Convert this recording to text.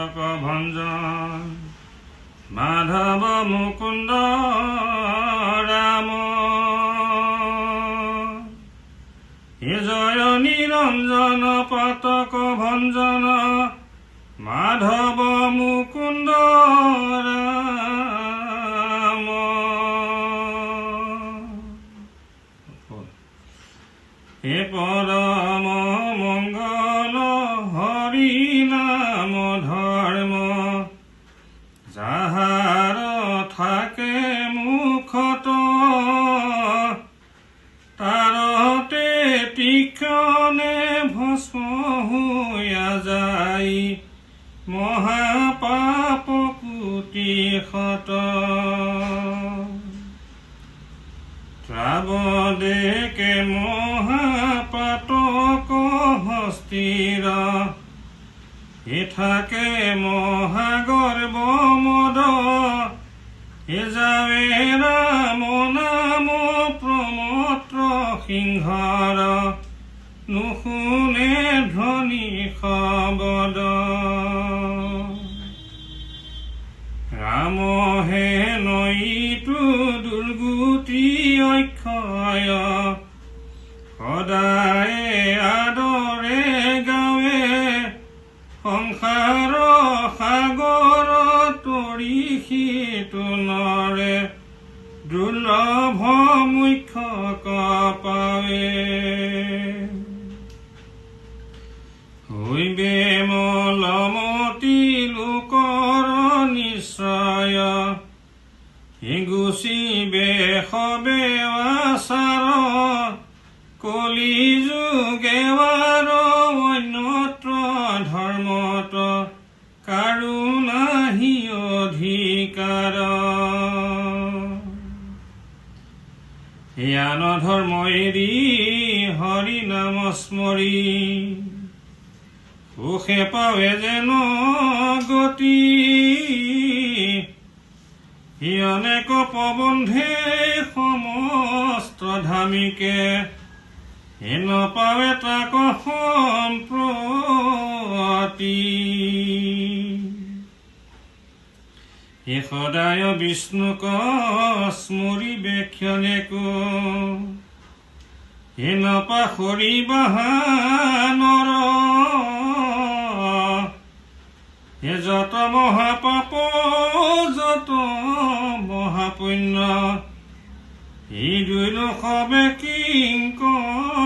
পাতক ভঞ্জন মাধৱ মুকুন্দ ৰাম জয় নিৰঞ্জন পাতক ভঞ্জন মাধৱ মুকুন্দ ৰাম হে পৰম মংগল হৰি নাম ধৰ্ম যাহাৰ থাকে মুখত তাৰতে তীক্ষ্ণে ভস্ম হৈয়া যায় মহাপাপ কোটি শত ত্ৰাৱদেকে মহাপাতক হস্তিৰ হে থাকে মহাগৰ্ব মদ হে যাৱে ৰাম নাম প্ৰমত্ৰ সিংহৰ নুশুনে ধ্বনি শবদ ৰাম হে নৈতো দুৰ্গতি অক্ষয় সদায় আদৰে গাৱে সংসাৰ সাগৰ তৰি সিতুনৰে দুৰ্লভ মুখ্য পাৱে হৈবে মলমতি লোকৰ নিশ্চয় গুচিবে সবে আচাৰ কলি যুগেৱাৰ অন্যত্ৰ ধৰ্মত কাৰো নাহি অধিকাৰ জ্ঞান ধৰ্ম এৰি হৰি নাম স্মৰি সুখে পাৱে যেন গতি হি অনেক প্ৰবন্ধে সমস্ত ধামিকে হে নপাৱে তাক সম্প্ৰতি হে সদায় বিষ্ণুক স্মৰিবে ক্ষণেকো হে নপাহৰি বাহানৰ হে যত মহাপাপ যত মহাপুণ্য এই দুই লোকবে কিংকৰ